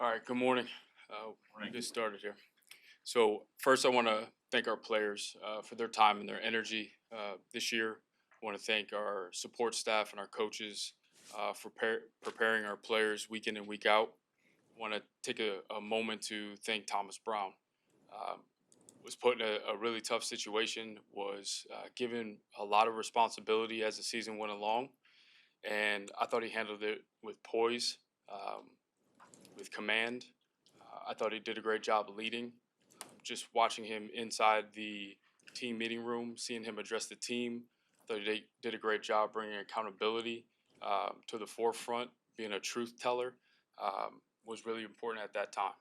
All right, good morning. We'll get started here. So, first, I want to thank our players for their time and their energy this year. I want to thank our support staff and our coaches for preparing our players week in and week out. I want to take a moment to thank Thomas Brown. Um, was put in a really tough situation, was given a lot of responsibility as the season went along, and I thought he handled it with poise, um, with command. I thought he did a great job leading. Just watching him inside the team meeting room, seeing him address the team, I thought he did a great job bringing accountability to the forefront. Being a truth teller was really important at that time.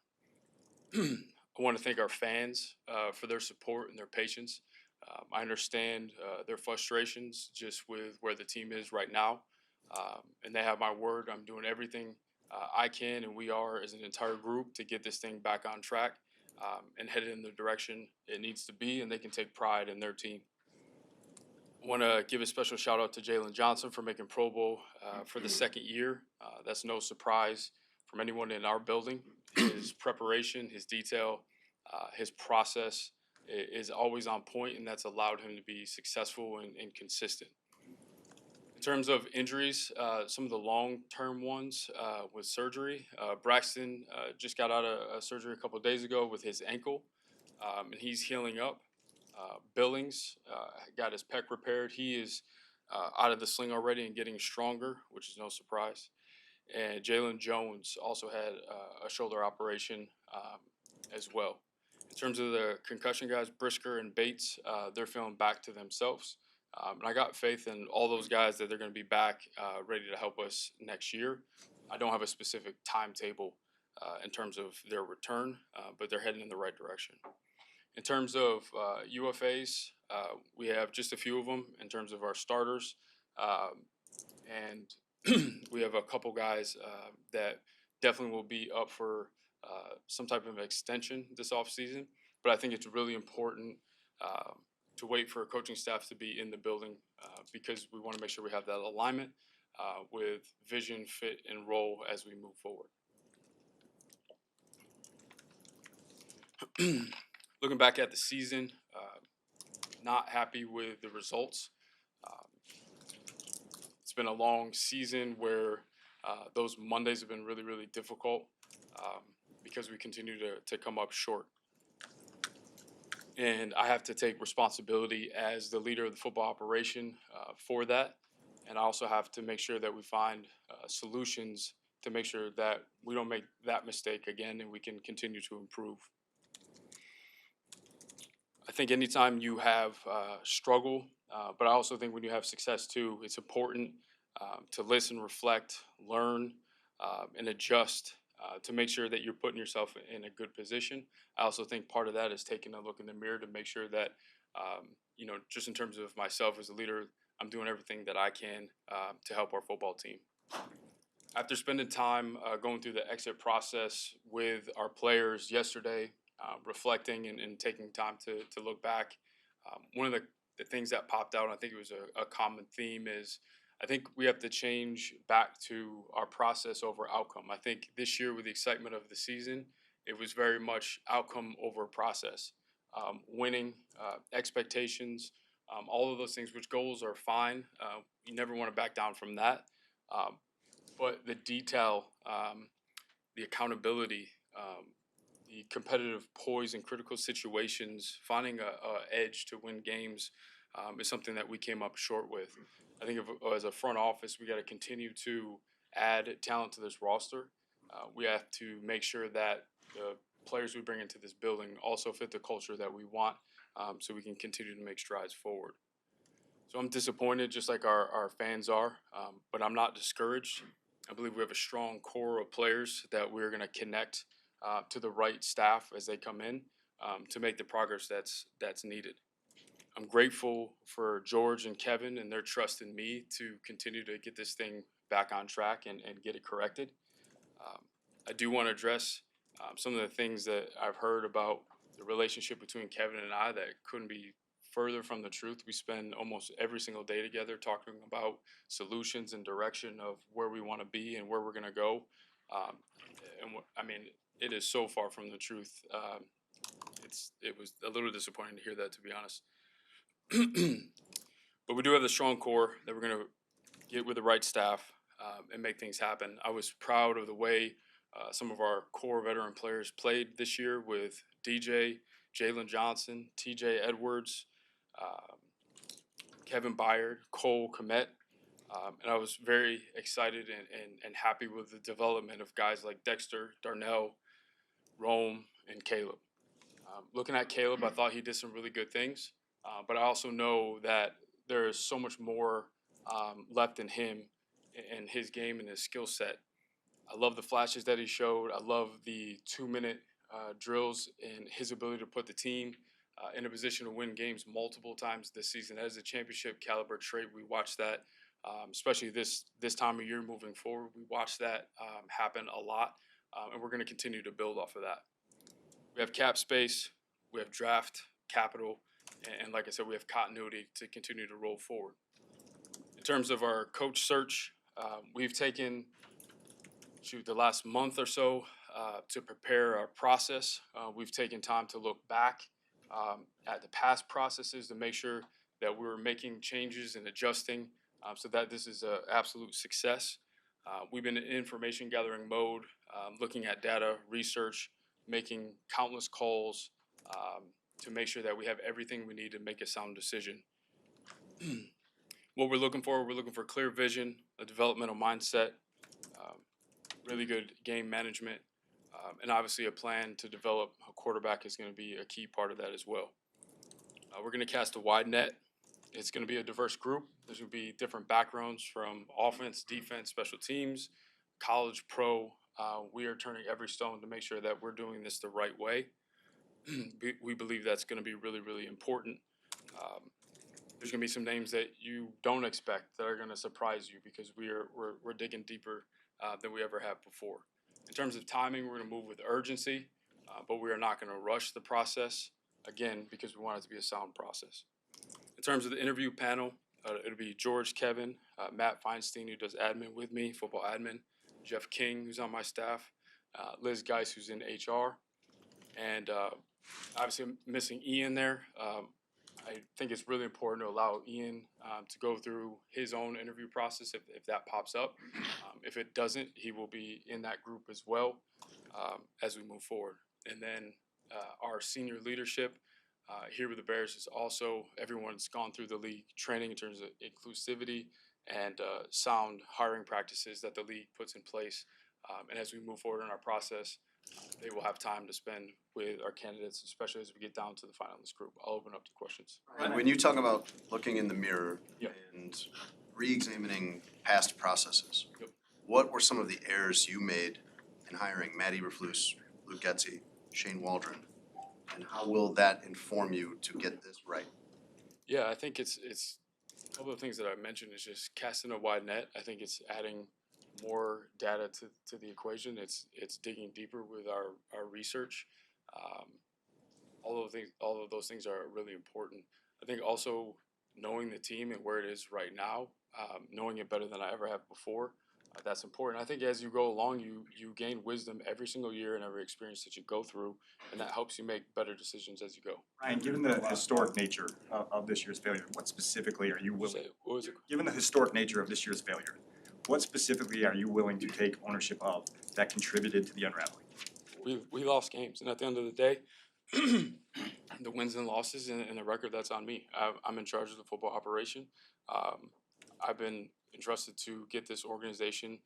I want to thank our fans for their support and their patience. I understand their frustrations just with where the team is right now, and they have my word. I'm doing everything I can, and we are as an entire group to get this thing back on track and headed in the direction it needs to be, and they can take pride in their team. I want to give a special shout out to Jalen Johnson for making Pro Bowl for the second year. That's no surprise from anyone in our building. His preparation, his detail, his process is always on point, and that's allowed him to be successful and consistent. In terms of injuries, some of the long-term ones with surgery. Braxton just got out of surgery a couple of days ago with his ankle, and he's healing up. Billings got his pec repaired. He is out of the sling already and getting stronger, which is no surprise. And Jalen Jones also had a shoulder operation as well. In terms of the concussion guys, Brisker and Bates, they're feeling back to themselves. And I got faith in all those guys that they're going to be back ready to help us next year. I don't have a specific timetable in terms of their return, but they're heading in the right direction. In terms of UFAs, we have just a few of them in terms of our starters. And we have a couple guys that definitely will be up for some type of extension this offseason. But I think it's really important to wait for a coaching staff to be in the building because we want to make sure we have that alignment with vision, fit, and role as we move forward. Looking back at the season, not happy with the results. Um, it's been a long season where those Mondays have been really, really difficult because we continue to come up short. And I have to take responsibility as the leader of the football operation for that. And I also have to make sure that we find solutions to make sure that we don't make that mistake again and we can continue to improve. I think anytime you have struggle, but I also think when you have success too, it's important to listen, reflect, learn, and adjust to make sure that you're putting yourself in a good position. I also think part of that is taking a look in the mirror to make sure that, just in terms of myself as a leader, I'm doing everything that I can to help our football team. After spending time going through the exit process with our players yesterday, reflecting and taking time to look back, one of the things that popped out, and I think it was a common theme, is I think we have to change back to our process over outcome. I think this year, with the excitement of the season, it was very much outcome over process. Winning, expectations, all of those things, which goals are fine. You never want to back down from that. Um, but the detail, the accountability, the competitive poise in critical situations, finding a edge to win games is something that we came up short with. I think as a front office, we got to continue to add talent to this roster. We have to make sure that the players we bring into this building also fit the culture that we want so we can continue to make strides forward. So I'm disappointed, just like our fans are, but I'm not discouraged. I believe we have a strong core of players that we're going to connect to the right staff as they come in to make the progress that's needed. I'm grateful for George and Kevin and their trust in me to continue to get this thing back on track and get it corrected. I do want to address some of the things that I've heard about the relationship between Kevin and I that couldn't be further from the truth. We spend almost every single day together talking about solutions and direction of where we want to be and where we're going to go. Um, I mean, it is so far from the truth. It was a little disappointing to hear that, to be honest. But we do have the strong core that we're going to get with the right staff and make things happen. I was proud of the way some of our core veteran players played this year with DJ, Jalen Johnson, TJ Edwards, um, Kevin Byard, Cole Komet. And I was very excited and happy with the development of guys like Dexter, Darnell, Rome, and Caleb. Looking at Caleb, I thought he did some really good things, but I also know that there is so much more left in him and his game and his skill set. I love the flashes that he showed. I love the 2 minute drills and his ability to put the team in a position to win games multiple times this season. That is a championship caliber trait. We watch that, especially this time of year moving forward. We watch that happen a lot, and we're going to continue to build off of that. We have cap space, we have draft capital, and like I said, we have continuity to continue to roll forward. In terms of our coach search, we've taken the last month or so to prepare our process. We've taken time to look back at the past processes to make sure that we're making changes and adjusting so that this is an absolute success. We've been in information gathering mode, looking at data, research, making countless calls to make sure that we have everything we need to make a sound decision. What we're looking for clear vision, a developmental mindset, really good game management, and obviously a plan to develop a quarterback is going to be a key part of that as well. We're going to cast a wide net. It's going to be a diverse group. There's going to be different backgrounds from offense, defense, special teams, college, pro. We are turning every stone to make sure that we're doing this the right way. We believe that's going to be really, really important. There's going to be some names that you don't expect that are going to surprise you because we're digging deeper than we ever have before. In terms of timing, we're going to move with urgency, but we are not going to rush the process, again, because we want it to be a sound process. In terms of the interview panel, it'll be George, Kevin, Matt Feinstein, who does admin with me, football admin, Jeff King, who's on my staff, Liz Geis, who's in HR, and obviously I'm missing Ian there. I think it's really important to allow Ian to go through his own interview process if that pops up. If it doesn't, he will be in that group as well as we move forward. And then our senior leadership here with the Bears is also everyone's gone through the league training in terms of inclusivity and sound hiring practices that the league puts in place. And as we move forward in our process, they will have time to spend with our candidates, especially as we get down to the finalist group. I'll open up to questions. And when you talk about looking in the mirror Yep. and re-examining past processes, Yep. what were some of the errors you made in hiring Matt Eberflus, Luke Getzey, Shane Waldron, and how will that inform you to get this right? Yeah, I think it's a couple of things that I mentioned is just casting a wide net. I think it's adding more data to the equation. It's digging deeper with our research. All of those things are really important. I think also knowing the team and where it is right now, knowing it better than I ever have before, that's important. I think as you go along, you gain wisdom every single year and every experience that you go through, and that helps you make better decisions as you go. Ryan, given the historic nature of this year's failure, what specifically are you willing? What was it? Given the historic nature of this year's failure, what specifically are you willing to take ownership of that contributed to the unraveling? We lost games, and at the end of the day, the wins and losses and the record, that's on me. I'm in charge of the football operation. I've been entrusted to get this organization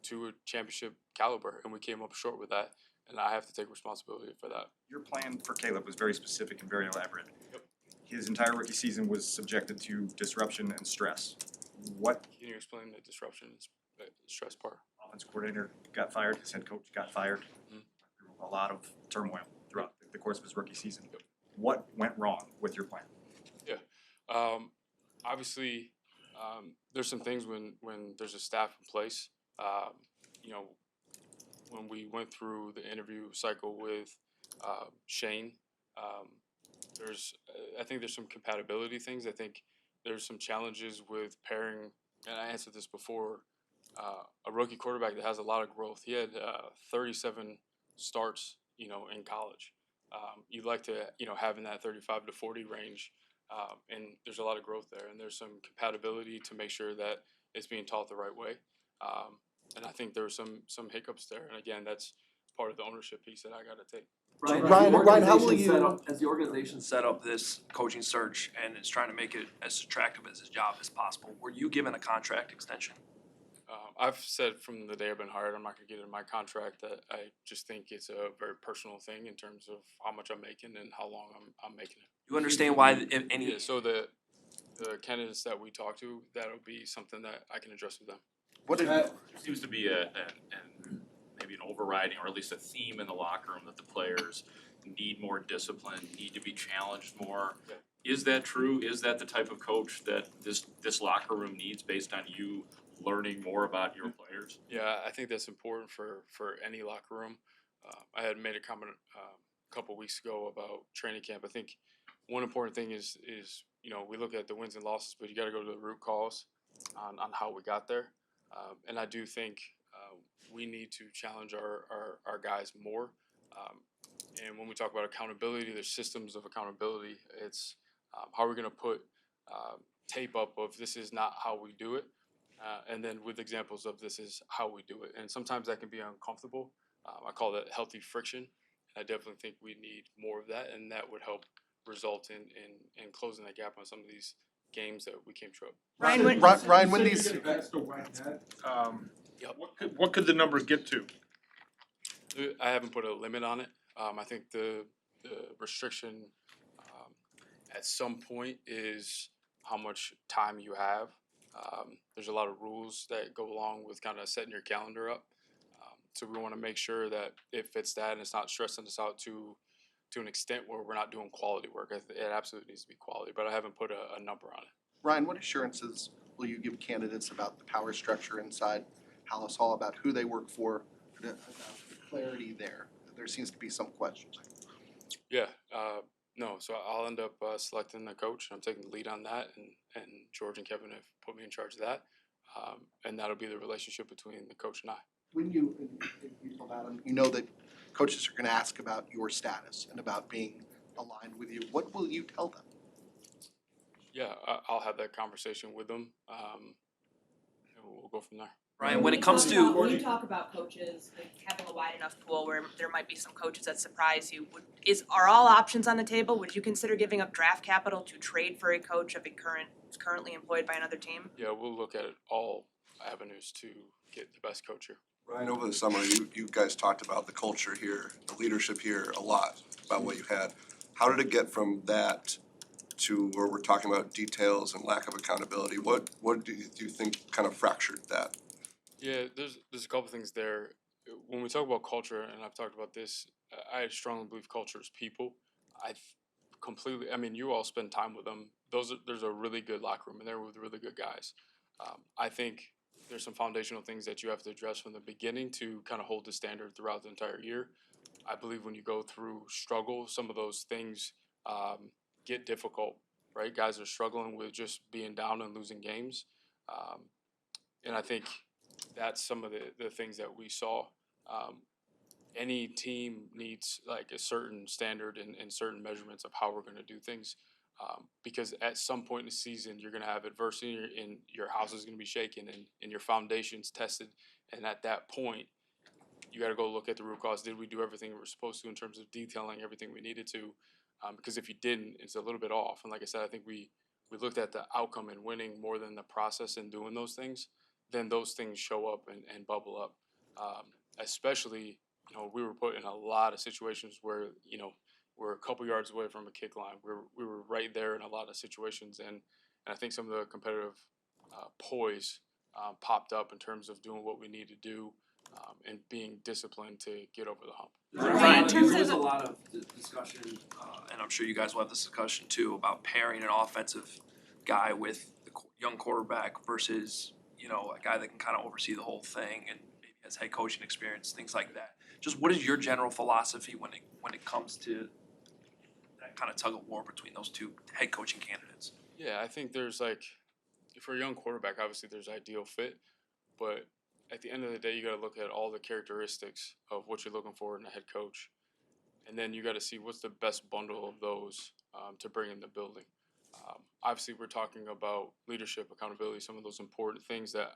to a championship caliber, and we came up short with that, and I have to take responsibility for that. Your plan for Caleb was very specific and very elaborate. Yep. His entire rookie season was subjected to disruption and stress. What Can you explain the disruption and stress part? offense coordinator got fired, his head coach got fired, a lot of turmoil throughout the course of his rookie season. What went wrong with your plan? Yeah. Obviously, there's some things when there's a staff in place. When we went through the interview cycle with Shane, I think there's some compatibility things. I think there's some challenges with pairing, and I answered this before, a rookie quarterback that has a lot of growth. He had 37 starts, in college. You'd like to, have in that 35 to 40 range, and there's a lot of growth there, and there's some compatibility to make sure that it's being taught the right way. And I think there were some hiccups there, and again, that's part of the ownership piece that I got to take. Ryan, how will As the organization set up this coaching search and is trying to make it as attractive as his job as possible, were you given a contract extension? I've said from the day I've been hired, I'm not going to get in my contract that I just think it's a very personal thing in terms of how much I'm making and how long I'm making it. You understand why if any? Yeah, so the candidates that we talk to, that'll be something that I can address with them. What did, There seems to be maybe an overriding, or at least a theme in the locker room that the players need more discipline, need to be challenged more. Yeah. Is that true? Is that the type of coach that this locker room needs based on you learning more about your players? Yeah, I think that's important for any locker room. I had made a comment a couple weeks ago about training camp. I think one important thing is we look at the wins and losses, but you got to go to the root cause on how we got there. And I do think we need to challenge our guys more. And when we talk about accountability, there's systems of accountability. It's how we're going to put tape up of this is not how we do it. And then with examples of this is how we do it. And sometimes that can be uncomfortable. I call that healthy friction. I definitely think we need more of that, and that would help result in closing that gap on some of these games that we came short. Ryan, when these, What could the number get to? I haven't put a limit on it. I think the restriction at some point is how much time you have. There's a lot of rules that go along with kind of setting your calendar up. So we want to make sure that it fits that and it's not stressing us out to an extent where we're not doing quality work. It absolutely needs to be quality, but I haven't put a number on it. Ryan, what assurances will you give candidates about the power structure inside Halas Hall, about who they work for, about the clarity there? There seems to be some questions. Yeah, no. So I'll end up selecting the coach. I'm taking the lead on that, and George and Kevin have put me in charge of that, and that'll be the relationship between the coach and I. When you about them, you know that coaches are going to ask about your status and about being aligned with you. What will you tell them? Yeah, I'll have that conversation with them, and we'll go from there. Ryan, when it comes to When you talk about coaches, like having a wide enough pool where there might be some coaches that surprise you, are all options on the table? Would you consider giving up draft capital to trade for a coach of currently employed by another team? Yeah, we'll look at all avenues to get the best coach here. Ryan, over the summer, you guys talked about the culture here, the leadership here a lot, about what you had. How did it get from that to where we're talking about details and lack of accountability? What do you think kind of fractured that? Yeah, there's a couple things there. When we talk about culture, and I've talked about this, I strongly believe culture is people. I mean, you all spend time with them. There's a really good locker room, and they're with really good guys. I think there's some foundational things that you have to address from the beginning to kind of hold the standard throughout the entire year. I believe when you go through struggle, some of those things get difficult, right? Guys are struggling with just being down and losing games. And I think that's some of the things that we saw. Any team needs like a certain standard and certain measurements of how we're going to do things. Because at some point in the season, you're going to have adversity and your house is going to be shaken and your foundation's tested. And at that point, you got to go look at the root cause. Did we do everything we were supposed to in terms of detailing everything we needed to? Because if you didn't, it's a little bit off. And like I said, I think we looked at the outcome and winning more than the process in doing those things. Then those things show up and bubble up. Especially, we were put in a lot of situations where, we're a couple yards away from a kick line. We were right there in a lot of situations, and I think some of the competitive poise popped up in terms of doing what we need to do and being disciplined to get over the hump. Ryan, in terms there's of a lot of discussion, and I'm sure you guys will have this discussion too, about pairing an offensive guy with the young quarterback versus, a guy that can kind of oversee the whole thing and maybe has head coaching experience, things like that. Just what is your general philosophy when it comes to that kind of tug of war between those two head coaching candidates? Yeah, I think there's for a young quarterback, obviously there's ideal fit, but at the end of the day, you got to look at all the characteristics of what you're looking for in a head coach, and then you got to see what's the best bundle of those to bring in the building. Obviously, we're talking about leadership, accountability, some of those important things that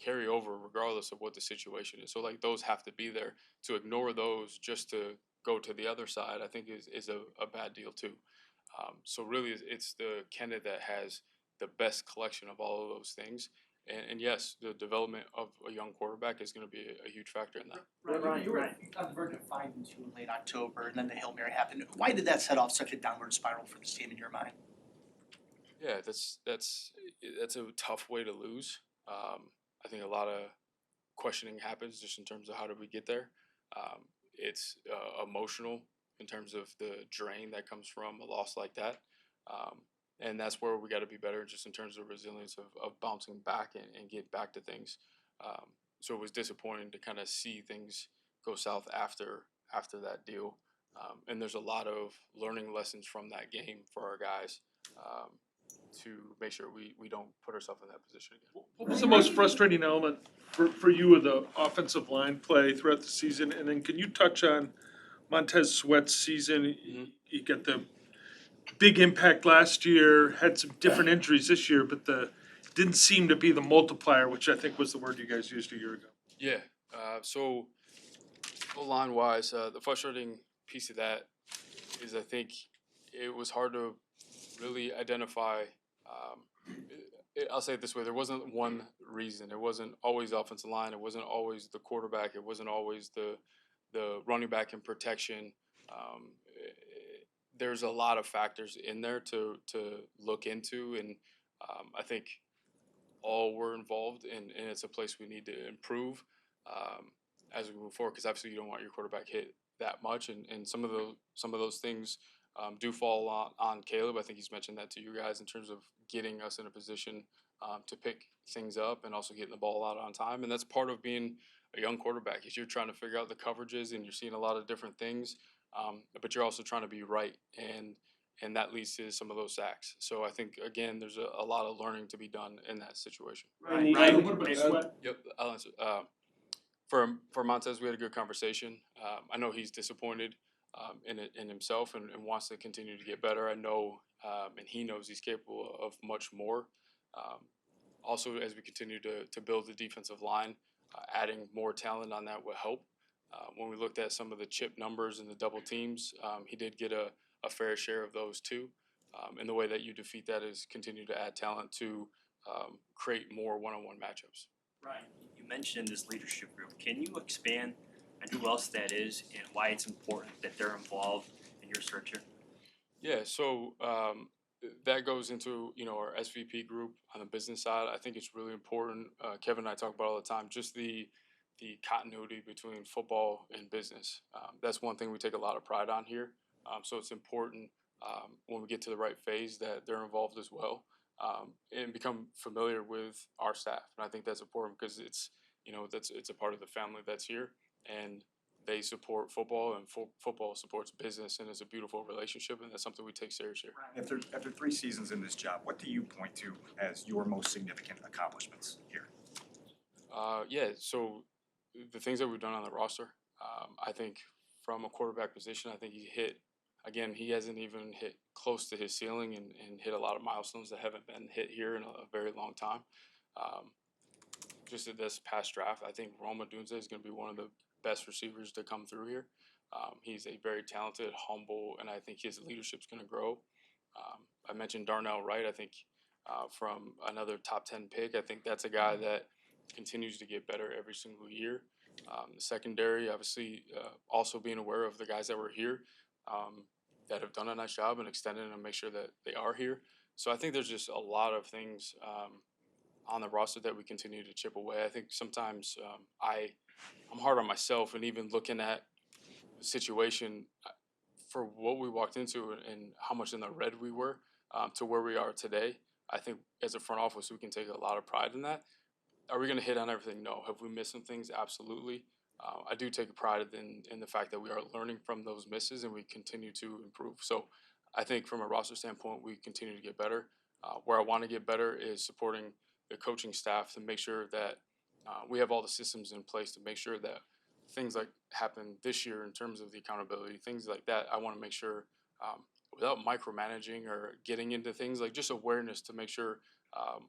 carry over regardless of what the situation is. So like those have to be there. To ignore those just to go to the other side, I think is a bad deal too. So really, it's the candidate that has the best collection of all of those things. And yes, the development of a young quarterback is going to be a huge factor in that. Ryan, you were on the verge of 5-2 in late October, and then the Hail Mary happened. Why did that set off such a downward spiral for this team in your mind? Yeah, that's a tough way to lose. I think a lot of questioning happens just in terms of how did we get there. It's emotional in terms of the drain that comes from a loss like that. And that's where we got to be better just in terms of resilience of bouncing back and get back to things. So it was disappointing to kind of see things go south after that deal. And there's a lot of learning lessons from that game for our guys to make sure we don't put ourselves in that position again. What was the most frustrating element for you of the offensive line play throughout the season? And then can you touch on Montez Sweat's season? Mhm. You got the big impact last year, had some different injuries this year, but didn't seem to be the multiplier, which I think was the word you guys used a year ago. Yeah. So line wise, the frustrating piece of that is I think it was hard to really identify. I'll say it this way: there wasn't one reason. It wasn't always the offensive line. It wasn't always the quarterback. It wasn't always the running back in protection. There's a lot of factors in there to look into, and I think all were involved, and it's a place we need to improve as we move forward. Because obviously, you don't want your quarterback hit that much, and some of those things do fall on Caleb. I think he's mentioned that to you guys in terms of getting us in a position to pick things up and also getting the ball out on time. And that's part of being a young quarterback is you're trying to figure out the coverages and you're seeing a lot of different things, but you're also trying to be right, and that leads to some of those sacks. So I think again, there's a lot of learning to be done in that situation. Ryan, what about Sweat? Yep, I'll answer. For Montez, we had a good conversation. I know he's disappointed in himself and wants to continue to get better. I know, and he knows he's capable of much more. Also, as we continue to build the defensive line, adding more talent on that will help. When we looked at some of the chip numbers and the double teams, he did get a fair share of those too. And the way that you defeat that is continue to add talent to create more one-on-one matchups. Ryan, you mentioned this leadership group. Can you expand on who else that is and why it's important that they're involved in your search here? Yeah, so that goes into our SVP group on the business side. I think it's really important. Kevin and I talk about all the time. Just the continuity between football and business. That's one thing we take a lot of pride on here. So it's important when we get to the right phase that they're involved as well and become familiar with our staff. And I think that's important because it's a part of the family that's here, and they support football, and football supports business, and it's a beautiful relationship, and that's something we take seriously. After 3 seasons in this job, what do you point to as your most significant accomplishments here? Yeah, so the things that we've done on the roster, I think from a quarterback position, I think he hasn't even hit close to his ceiling and hit a lot of milestones that haven't been hit here in a very long time. Just in this past draft, I think Roma Dunze is going to be one of the best receivers to come through here. He's a very talented, humble, and I think his leadership's going to grow. I mentioned Darnell Wright. I think from another top 10 pick, I think that's a guy that continues to get better every single year. The secondary, obviously, also being aware of the guys that were here that have done a nice job and extended and make sure that they are here. So I think there's just a lot of things on the roster that we continue to chip away. I think sometimes I'm hard on myself, and even looking at the situation for what we walked into and how much in the red we were to where we are today. I think as a front office, we can take a lot of pride in that. Are we going to hit on everything? No. Have we missed some things? Absolutely. I do take pride in the fact that we are learning from those misses and we continue to improve. So I think from a roster standpoint, we continue to get better. Where I want to get better is supporting the coaching staff to make sure that we have all the systems in place to make sure that things like happen this year in terms of the accountability, things like that. I want to make sure without micromanaging or getting into things like just awareness to make sure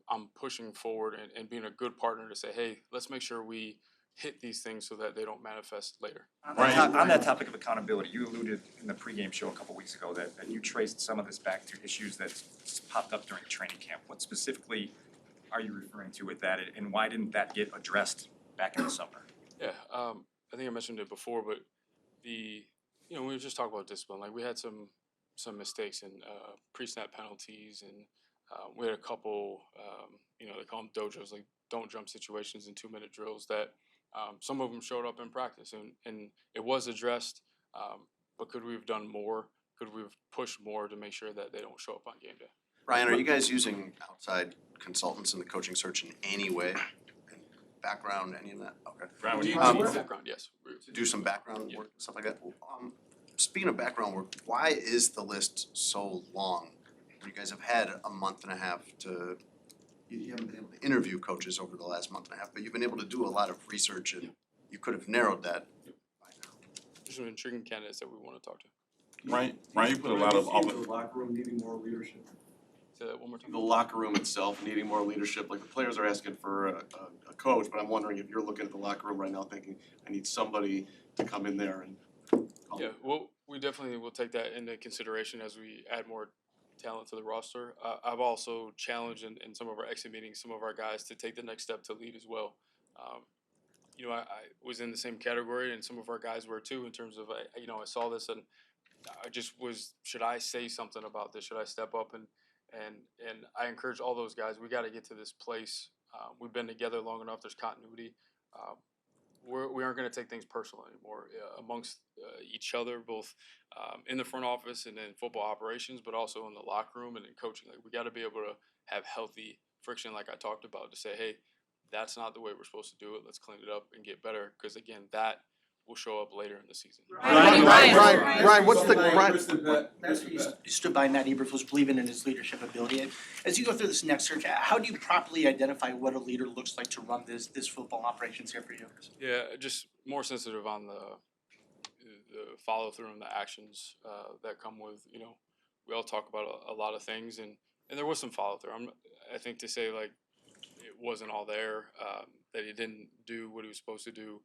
I'm pushing forward and being a good partner to say, hey, let's make sure we hit these things so that they don't manifest later. On that topic of accountability, you alluded in the pregame show a couple weeks ago that you traced some of this back to issues that popped up during training camp. What specifically are you referring to with that, and why didn't that get addressed back in the summer? Yeah, I think I mentioned it before, but we were just talking about discipline. Like we had some mistakes in pre-snap penalties, and we had a couple, they call them dojos, like don't jump situations in 2-minute drills that some of them showed up in practice, and it was addressed. But could we have done more? Could we have pushed more to make sure that they don't show up on game day? Ryan, are you guys using outside consultants in the coaching search in any way? Background, any of that? Okay. Brian, when you Background, yes. To do some background work, stuff like that. Speaking of background work, why is the list so long? You guys have had a month and a half to, you haven't been able to interview coaches over the last month and a half, but you've been able to do a lot of research and you could have narrowed that by now. There's some intriguing candidates that we want to talk to. Ryan, you put a lot of The locker room needing more leadership. Say that one more time. The locker room itself needing more leadership, like the players are asking for a coach, but I'm wondering if you're looking at the locker room right now thinking, I need somebody to come in there and. Yeah, well, we definitely will take that into consideration as we add more talent to the roster. I've also challenged in some of our exit meetings, some of our guys to take the next step to lead as well. I was in the same category, and some of our guys were too, in terms of, I saw this and I just was, should I say something about this? Should I step up? And I encourage all those guys, we got to get to this place. We've been together long enough, there's continuity. We aren't going to take things personal anymore amongst each other, both in the front office and in football operations, but also in the locker room and in coaching. Like we got to be able to have healthy friction, like I talked about, to say, hey, that's not the way we're supposed to do it. Let's clean it up and get better, because again, that will show up later in the season. Ryan, what's the you stood by Matt Eberflus believing in his leadership ability. As you go through this next search, how do you properly identify what a leader looks like to run this football operations here for you? Yeah, just more sensitive on the follow through and the actions that come with, we all talk about a lot of things, and there was some follow through. I think to say like it wasn't all there, that he didn't do what he was supposed to do,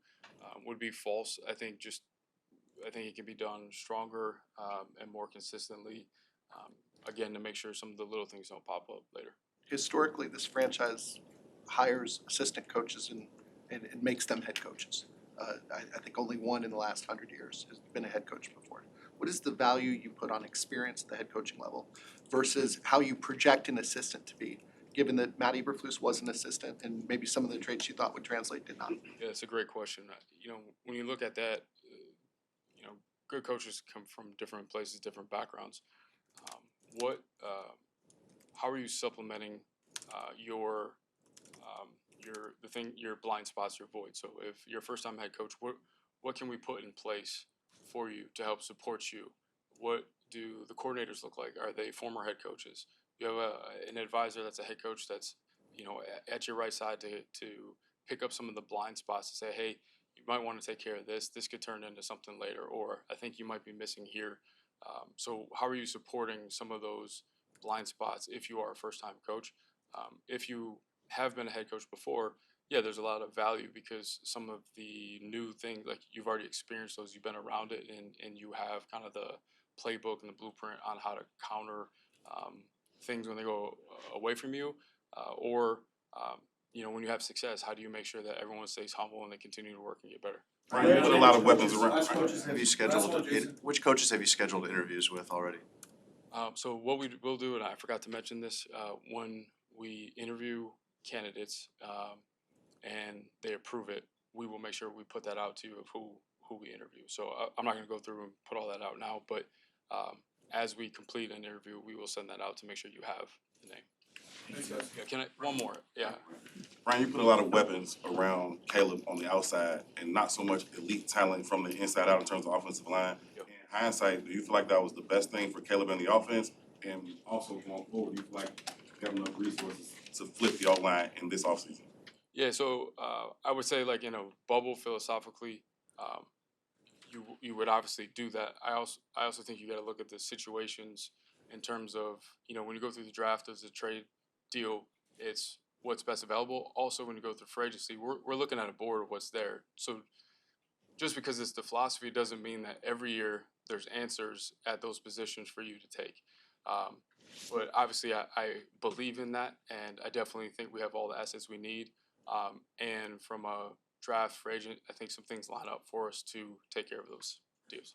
would be false. I think it can be done stronger and more consistently, again, to make sure some of the little things don't pop up later. Historically, this franchise hires assistant coaches and makes them head coaches. I think only one in the last 100 years has been a head coach before. What is the value you put on experience at the head coaching level versus how you project an assistant to be, given that Matt Eberflus was an assistant and maybe some of the traits you thought would translate did not? Yeah, it's a great question. When you look at that, good coaches come from different places, different backgrounds. How are you supplementing your blind spots, your void? So if you're a first-time head coach, what can we put in place for you to help support you? What do the coordinators look like? Are they former head coaches? You have an advisor that's a head coach that's at your right side to pick up some of the blind spots to say, hey, you might want to take care of this. This could turn into something later, or I think you might be missing here. So how are you supporting some of those blind spots if you are a first-time coach? If you have been a head coach before, yeah, there's a lot of value because some of the new things, like you've already experienced those, you've been around it, and you have kind of the playbook and the blueprint on how to counter things when they go away from you, or when you have success, how do you make sure that everyone stays humble and they continue to work and get better? Ryan, you put a lot of weapons around. Which coaches have you scheduled interviews with already? So what we will do, and I forgot to mention this, when we interview candidates and they approve it, we will make sure we put that out to you of who we interview. So I'm not going to go through and put all that out now, but as we complete an interview, we will send that out to make sure you have the name. Yeah, one more? Yeah. Ryan, you put a lot of weapons around Caleb on the outside and not so much elite talent from the inside out in terms of offensive line. Yep. In hindsight, do you feel like that was the best thing for Caleb in the offense? And also going forward, do you feel like you have enough resources to flip the O-line in this offseason? Yeah, so I would say like in a bubble philosophically, you would obviously do that. I also think you got to look at the situations in terms of when you go through the draft as a trade deal, it's what's best available. Also, when you go through free agency, we're looking at a board of what's there. So just because it's the philosophy doesn't mean that every year there's answers at those positions for you to take. Um, but obviously, I believe in that, and I definitely think we have all the assets we need. And from a draft free agent, I think some things line up for us to take care of those deals.